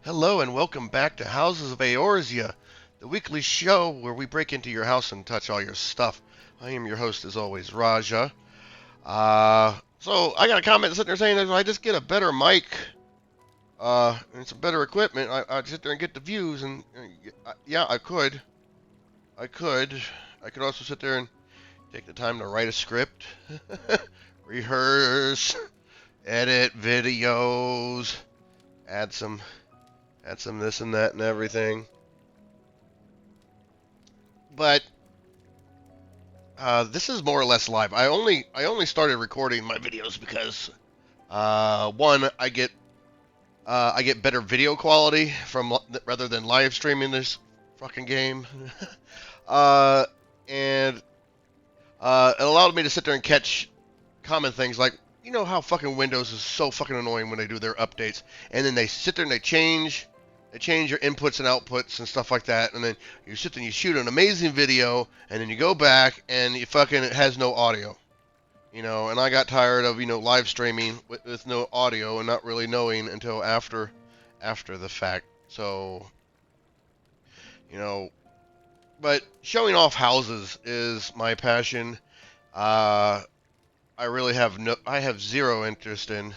Hello and welcome back to Houses of Eorzea, the weekly show where we break into your house and touch all your stuff. I am your host, as always, Raja. So I got a comment sitting there saying that if I just get a better mic, and some better equipment, I'd sit there and get the views. And yeah, I could. I could. I could also sit there and take the time to write a script, rehearse, edit videos, add some this and that and everything. But this is more or less live. I only started recording my videos because one, I get better video quality from rather than live streaming this fucking game, uh, and it allowed me to sit there and catch common things like, you know how fucking Windows is so fucking annoying when they do their updates, and then they sit there and they change your inputs and outputs and stuff like that, and then you sit there and you shoot an amazing video, and then you go back and you fucking it has no audio. And I got tired of, live streaming with no audio and not really knowing until after the fact. So, you know, but showing off houses is my passion. Uh, I have zero interest in,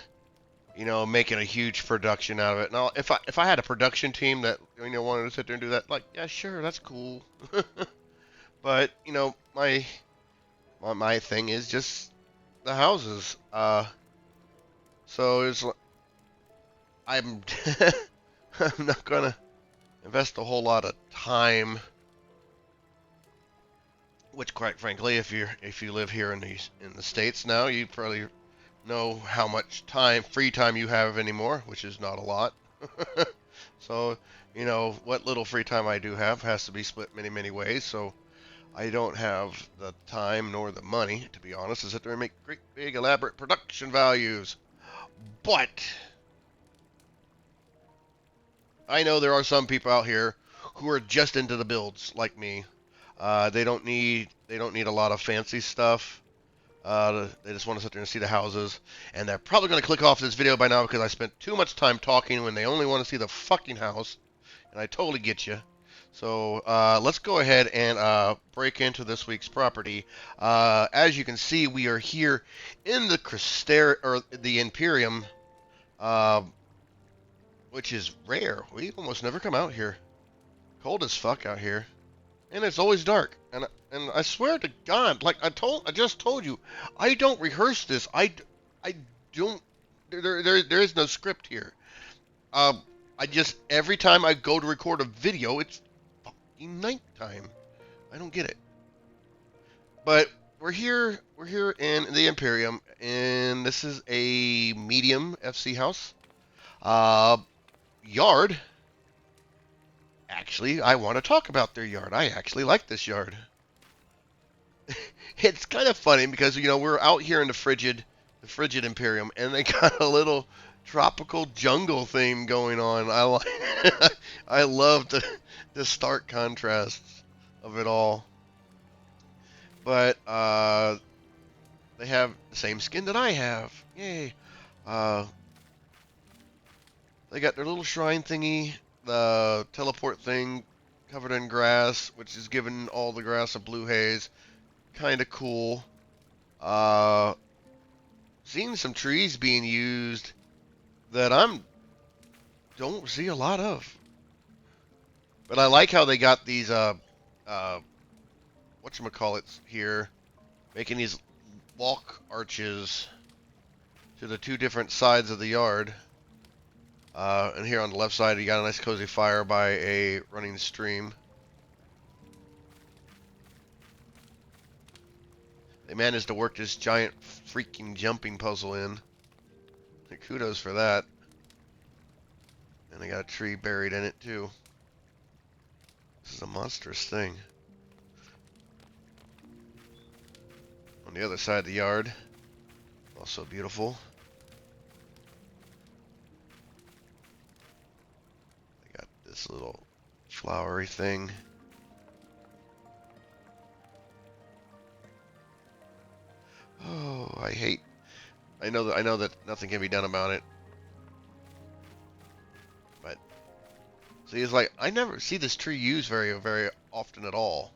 making a huge production out of it. Now, if I had a production team that, wanted to sit there and do that, like, yeah, sure, that's cool. But, my thing is just the houses. So I'm I'm not gonna invest a whole lot of time, which quite frankly, if you live here in the States now, you probably know how much free time you have anymore, which is not a lot. So, what little free time I do have has to be split many, many ways. So I don't have the time nor the money, to be honest, to sit there and make great, big, elaborate production values. But I know there are some people out here who are just into the builds like me. They don't need a lot of fancy stuff. They just want to sit there and see the houses, and they're probably going to click off this video by now because I spent too much time talking when they only want to see the fucking house, and I totally get you. So let's go ahead and break into this week's property. As you can see, we are here in the Empyreum, uh, which is rare. We almost never come out here. Cold as fuck out here, and it's always dark. And I swear to God, like I just told you, I don't rehearse this. I don't. There is no script here. I just every time I go to record a video, it's fucking nighttime. I don't get it. But we're here. We're here in the Empyreum, and this is a medium FC house. Yard. Actually, I want to talk about their yard. I actually like this yard. It's kind of funny because we're out here in the frigid Empyreum, and they got a little tropical jungle theme going on. I love the stark contrasts of it all. But they have the same skin that I have. Yay! They got their little shrine thingy, the teleport thing covered in grass, which is giving all the grass a blue haze. Kind of cool. Seeing some trees being used that don't see a lot of. But I like how they got these whatchamacallits here, making these walk arches to the two different sides of the yard. And here on the left side, you got a nice cozy fire by a running stream. They managed to work this giant freaking jumping puzzle in. Kudos for that. And they got a tree buried in it too. This is a monstrous thing. On the other side of the yard, also beautiful. They got this little flowery thing. Oh, I know that nothing can be done about it. But See, it's like I never see this tree used very often at all.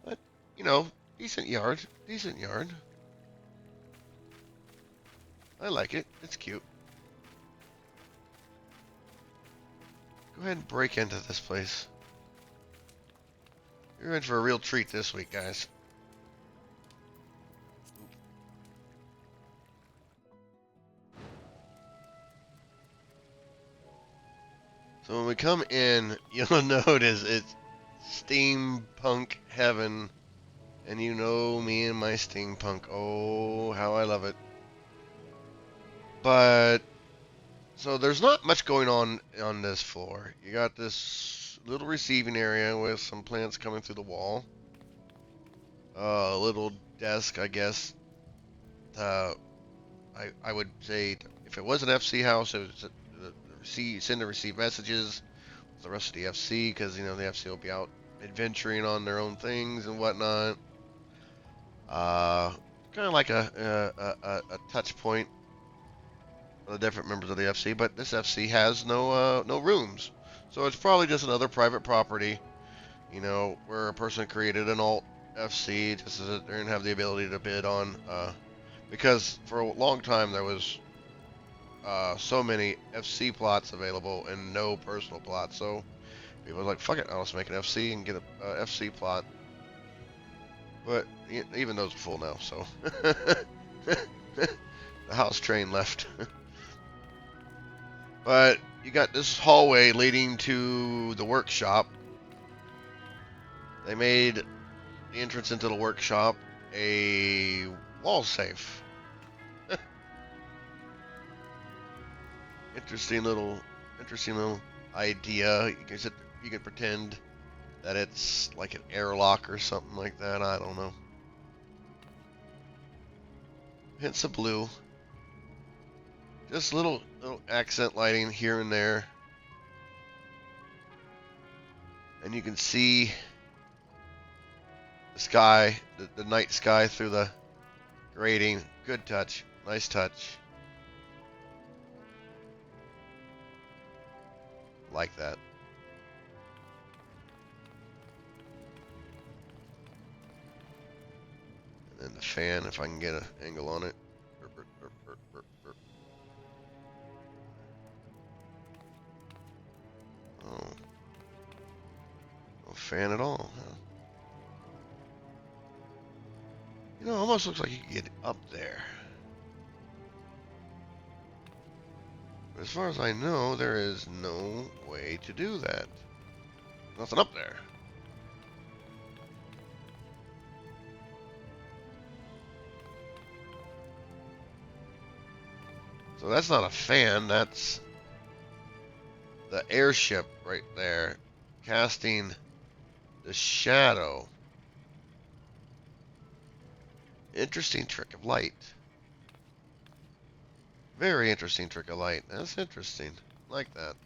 But you know, decent yard, decent yard. I like it. It's cute. Go ahead and break into this place. You're in for a real treat this week, guys. So when we come in, you'll notice it's steampunk heaven. And you know me and my steampunk. Oh, how I love it. But, so there's not much going on this floor. You got this little receiving area with some plants coming through the wall. A little desk, I guess. I would say if it was an FC house, it was send and receive messages with the rest of the FC, because you know the FC will be out adventuring on their own things and whatnot. Kind of like a touch point for the different members of the FC, but this FC has no rooms, so it's probably just another private property, you know, where a person created an alt FC just so that they didn't have the ability to bid on, because for a long time there was so many FC plots available and no personal plots, so people were like, fuck it, I'll just make an FC and get a FC plot. But even those are full now, so the house train left. But you got this hallway leading to the workshop. They made the entrance into the workshop a wall safe. Interesting little idea. You can pretend that it's like an airlock or something like that. I don't know. Hints of blue. Just little accent lighting here and there. And you can see the sky, the night sky through the grating. Good touch. Nice touch. Like that. And the fan, if I can get an angle on it. Oh. No fan at all, huh? You know, it almost looks like you can get up there. But as far as I know, there is no way to do that. Nothing up there. So that's not a fan, that's the airship right there, casting the shadow. Interesting trick of light. Very interesting trick of light. That's interesting. Like that.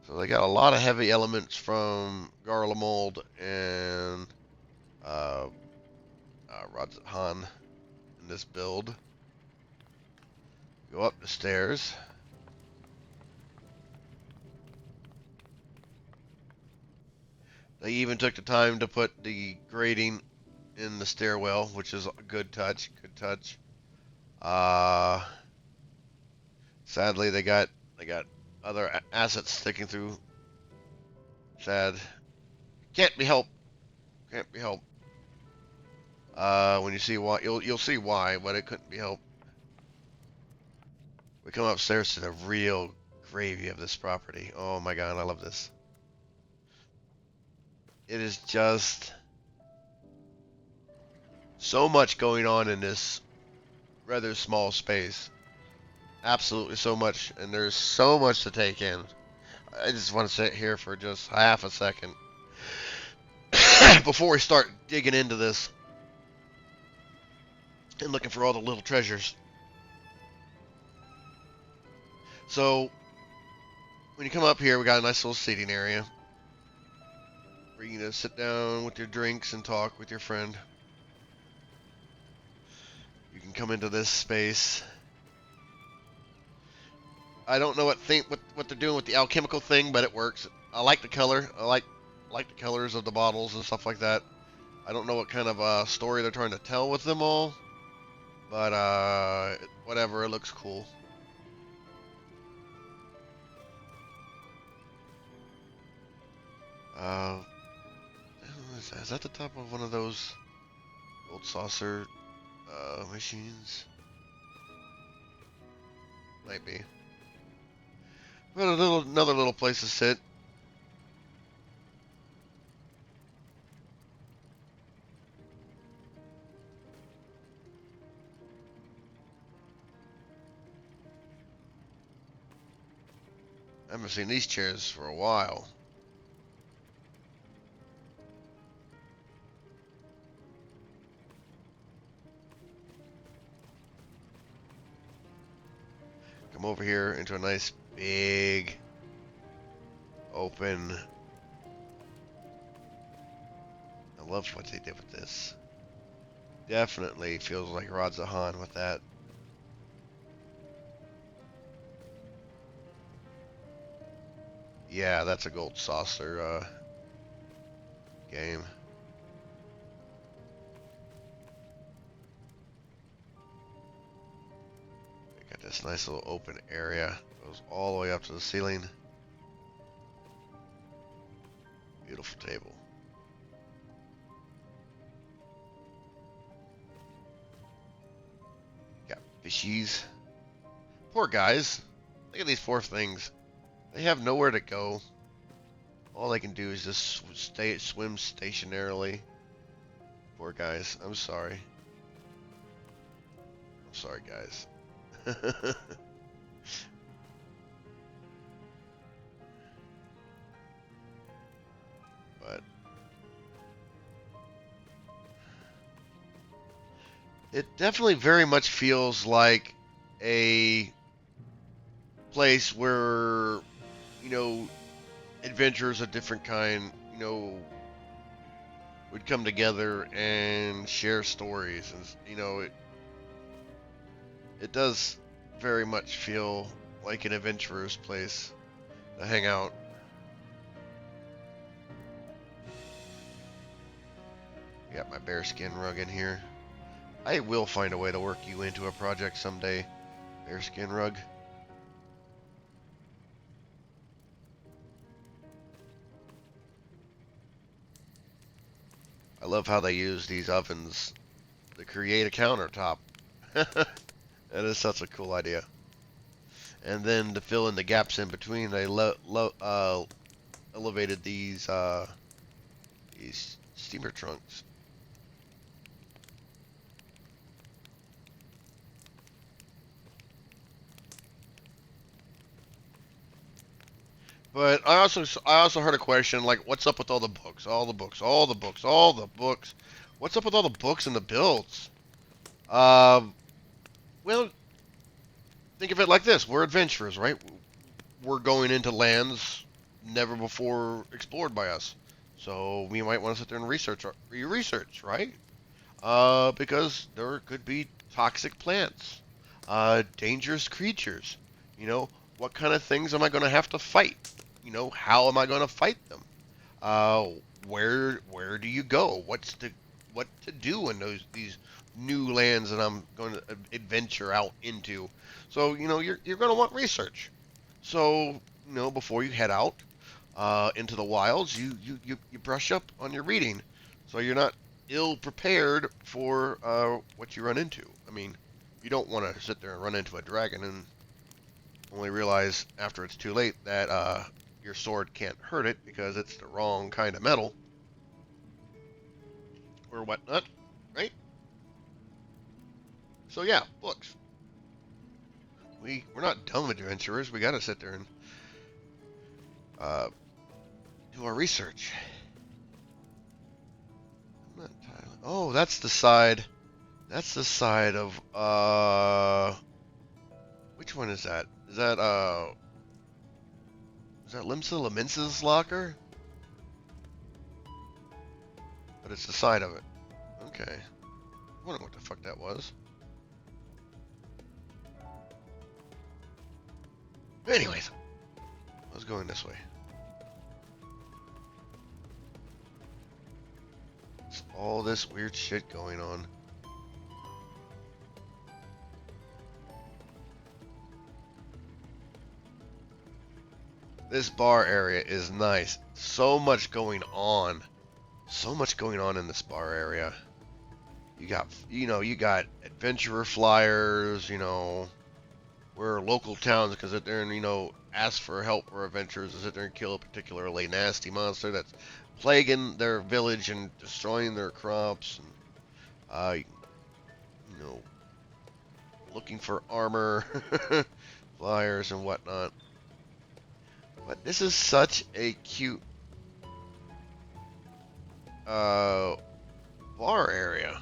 So they got a lot of heavy elements from Garlemald and Han in this build. Go up the stairs. They even took the time to put the grating in the stairwell, which is a good touch. Good touch. Sadly, they got other assets sticking through. Sad. Can't be helped. Can't be helped. When you see why, you'll see why, but it couldn't be helped. We come upstairs to the real gravy of this property. Oh my god, I love this. It is just so much going on in this rather small space. Absolutely so much, and there's so much to take in. I just want to sit here for just half a second before we start digging into this and looking for all the little treasures. So when you come up here, we got a nice little seating area where where you know, sit down with your drinks and talk with your friend. You can come into this space. I don't know what they're doing with the alchemical thing, but it works. I like the color. I like the colors of the bottles and stuff like that. I don't know what kind of story they're trying to tell with them all, but whatever. It looks cool. Is that the top of one of those gold saucer machines? Might be. But another little place to sit. I haven't seen these chairs for a while. Come over here into a nice big open. I love what they did with this. Definitely feels like Rod Zahan with that. Yeah, that's a gold saucer game. We got this nice little open area. Goes all the way up to the ceiling. Beautiful table. Got fishies. Poor guys. Look at these poor things. They have nowhere to go. All they can do is just swim stationarily. Poor guys. I'm sorry. I'm sorry, guys. But it definitely very much feels like a place where, you know, adventurers of different kind, you know, would come together and share stories, and you know, it does very much feel like an adventurer's place to hang out. Got my bearskin rug in here. I will find a way to work you into a project someday, bearskin rug. I love how they use these ovens to create a countertop. That is such a cool idea. And then to fill in the gaps in between, they elevated these steamer trunks. But I also heard a question like, what's up with all the books, all the books, all the books, all the books? What's up with all the books and the builds? Well, think of it like this: we're adventurers, right? We're going into lands never before explored by us, so we might want to sit there and research, right? Because there could be toxic plants, dangerous creatures. You know, what kind of things am I going to have to fight? You know, how am I going to fight them? Uh, where do you go? what to do in these new lands that I'm going to adventure out into? So you know, you're going to want research. So you know, before you head out into the wilds, you brush up on your reading, so you're not ill prepared for what you run into. I mean, you don't want to sit there and run into a dragon and only realize after it's too late that your sword can't hurt it because it's the wrong kind of metal or whatnot, right? So yeah, books. We're not dumb adventurers. We gotta sit there and do our research. Oh, that's the side. That's the side of which one is that? Is that Limsa Laminsa's locker? But it's the side of it. Okay. I wonder what the fuck that was. Anyways, I was going this way. It's all this weird shit going on. This bar area is nice. So much going on. So much going on in this bar area. You got, you got adventurer flyers, where local towns can sit there and, ask for help for adventurers to sit there and kill a particularly nasty monster that's plaguing their village and destroying their crops. And, looking for armor, flyers and whatnot. But this is such a cute bar area.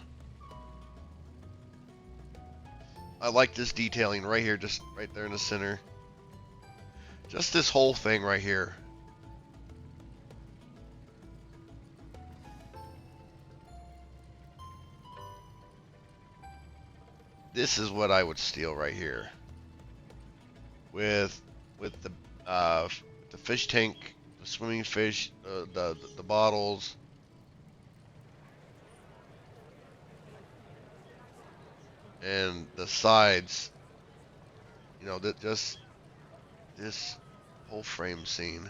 I like this detailing right here, just right there in the center. Just this whole thing right here. This is what I would steal right here. With the fish tank, the swimming fish, the bottles. And the sides, that just this whole frame scene.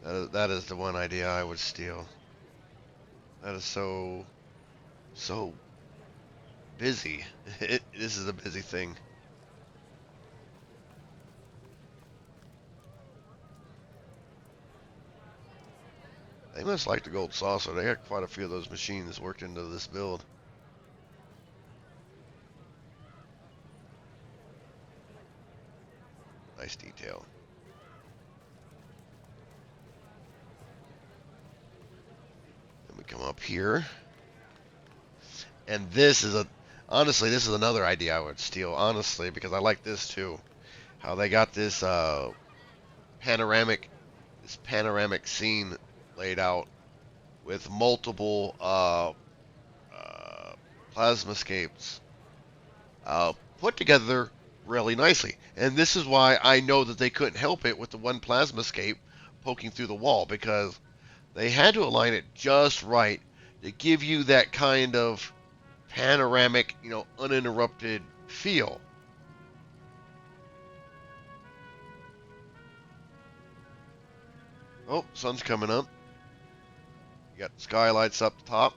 That is the one idea I would steal. That is so busy. This is a busy thing. They must like the gold saucer. They got quite a few of those machines worked into this build. Nice detail. Then we come up here. And this is honestly, this is another idea I would steal, honestly, because I like this too. How they got this panoramic scene laid out with multiple plasmascapes put together really nicely. And this is why I know that they couldn't help it with the one plasmascape poking through the wall, because they had to align it just right to give you that kind of panoramic, uninterrupted feel. Oh, sun's coming up. You got skylights up top.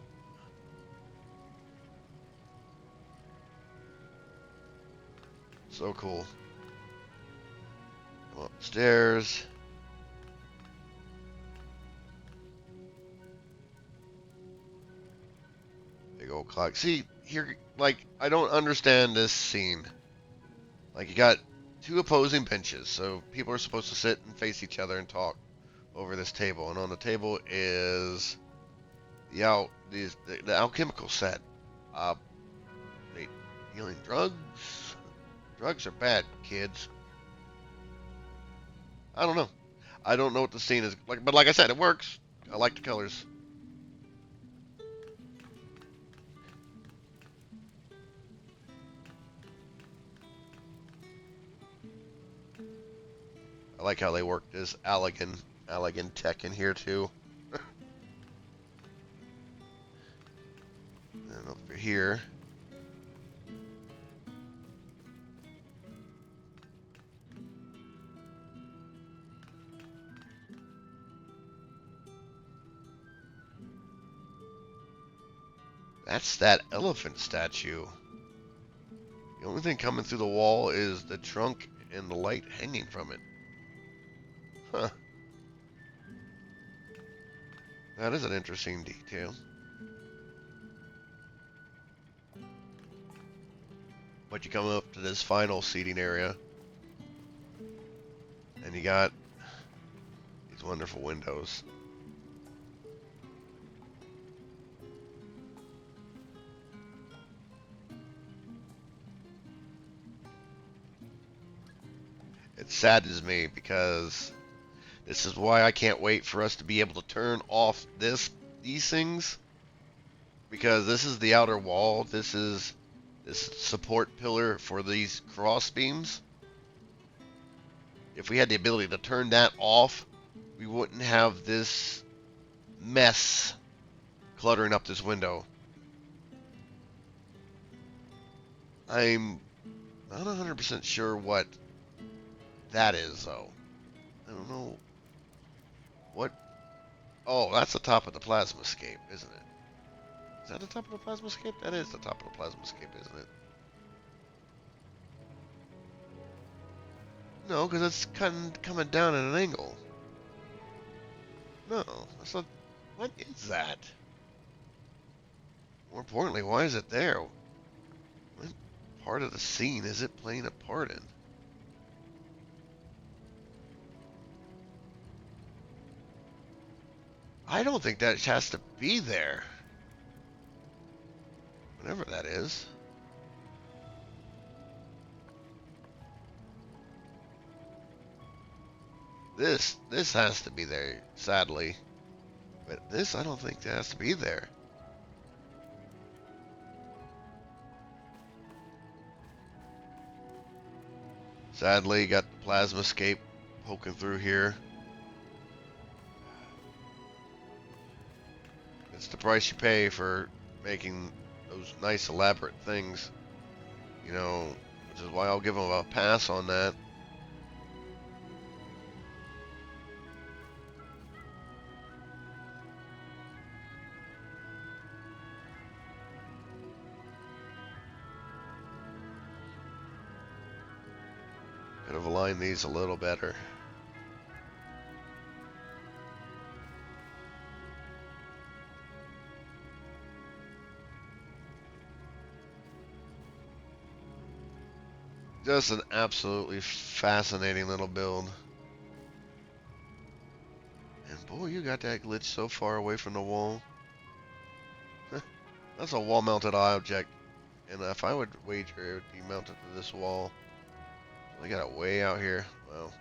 So cool. Come upstairs. Big old clock. See, here, I don't understand this scene. You got two opposing benches, so people are supposed to sit and face each other and talk over this table. And on the table is the alchemical set. They dealing drugs? Drugs are bad, kids. I don't know. I don't know what the scene is like, but like I said, it works. I like the colors. I like how they work this Allegan tech in here too. And over here. That's that elephant statue. The only thing coming through the wall is the trunk and the light hanging from it. Huh. That is an interesting detail. But you come up to this final seating area, and you got these wonderful windows. It saddens me because This is why I can't wait for us to be able to turn off these things, because this is the outer wall. This is this support pillar for these cross beams. If we had the ability to turn that off, we wouldn't have this mess cluttering up this window. I'm not 100% sure what that is, though. I don't know. What? Oh, that's the top of the plasma scape, isn't it? Is that the top of the plasma scape? That is the top of the plasma scape, isn't it? No, because it's coming down at an angle. No, that's not. What is that? More importantly, why is it there? What part of the scene is it playing a part in? I don't think that has to be there. Whatever that is. This has to be there, sadly. But this, I don't think that has to be there. Sadly, got the plasma scape poking through here. It's the price you pay for making those nice elaborate things. You know, which is why I'll give them a pass on that. Could have aligned these a little better. Just an absolutely fascinating little build. And boy, you got that glitch so far away from the wall. That's a wall-mounted object. And if I would wager, it would be mounted to this wall. I got it way out here. Wow.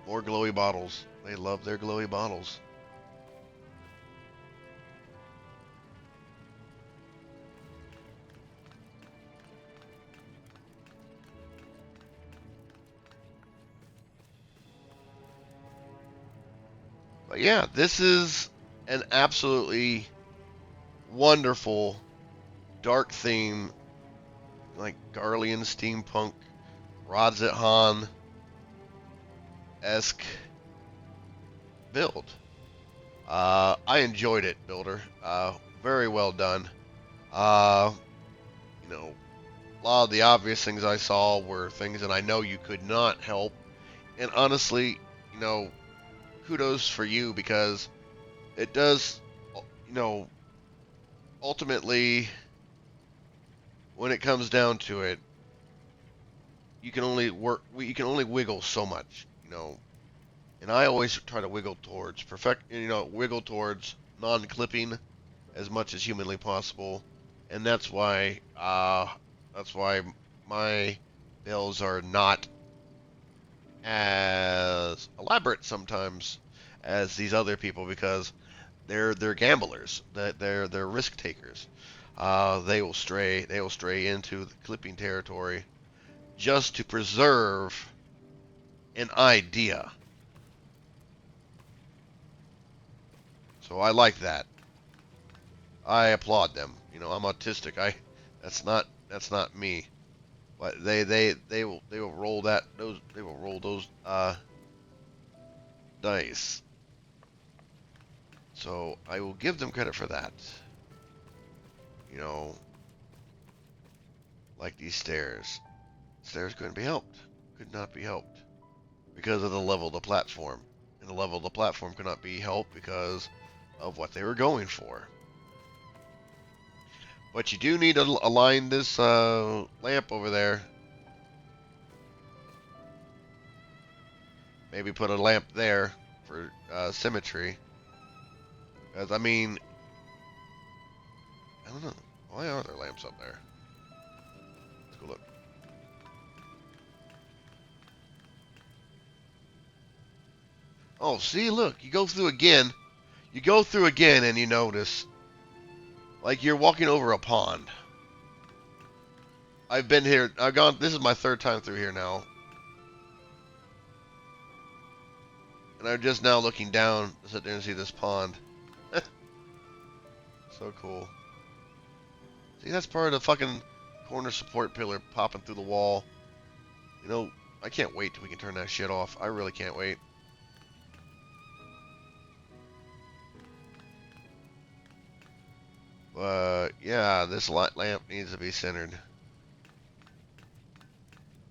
More glowy bottles. They love their glowy bottles. But yeah, this is an absolutely wonderful dark theme, like Garlean steampunk, Rods at Han-esque build. I enjoyed it, builder. Very well done. You know, a lot of the obvious things I saw were things that I know you could not help. And honestly, you know, kudos for you, because it does, you know, ultimately, when it comes down to it, you can only wiggle so much, you know. And I always try to wiggle towards wiggle towards non-clipping as much as humanly possible, and that's why my builds are not as elaborate sometimes as these other people, because they're gamblers, they're risk takers. They will stray into the clipping territory just to preserve an idea. So I like that. I applaud them. You know, I'm autistic. That's not me. But they will roll those dice. So I will give them credit for that. You know, like these stairs. Stairs couldn't be helped. Could not be helped because of the level of the platform. And the level of the platform could not be helped because of what they were going for. But you do need to align this lamp over there. Maybe put a lamp there for symmetry. Because, I mean, I don't know. Why are there lamps up there? Let's go look. Oh, see, look, you go through again. You go through again and you notice, like you're walking over a pond. I've been here, this is my third time through here now. And I'm just now looking down to sit there and see this pond. So cool. See, that's part of the fucking corner support pillar popping through the wall. You know, I can't wait till we can turn that shit off. I really can't wait. But, yeah, this lamp needs to be centered.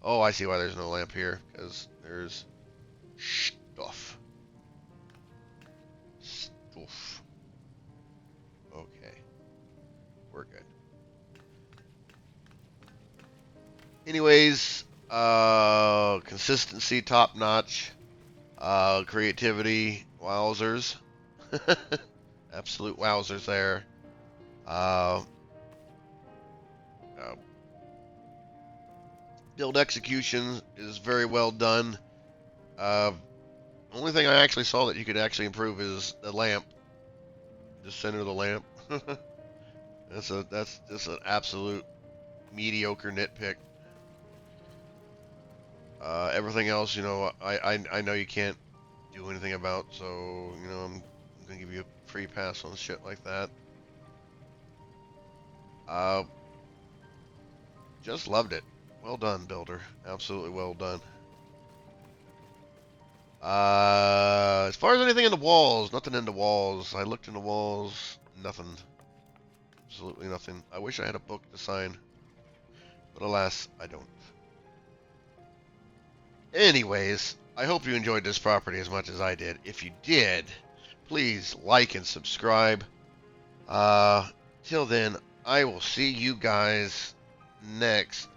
Oh, I see why there's no lamp here. Because there's stuff. Stuff. Okay. We're good. Anyways, consistency top notch. Creativity, wowzers. Absolute wowzers there. Build execution is very well done. Only thing I actually saw that you could actually improve is the lamp. Just center the lamp. That's just an absolute mediocre nitpick. Everything else, you know, I know you can't do anything about, so you know I'm gonna give you a free pass on shit like that. Just loved it. Well done, builder. Absolutely well done. As far as anything in the walls, nothing in the walls. I looked in the walls, nothing. Absolutely nothing. I wish I had a book to sign, but alas, I don't. Anyways, I hope you enjoyed this property as much as I did. If you did, please like and subscribe. Till then, I will see you guys next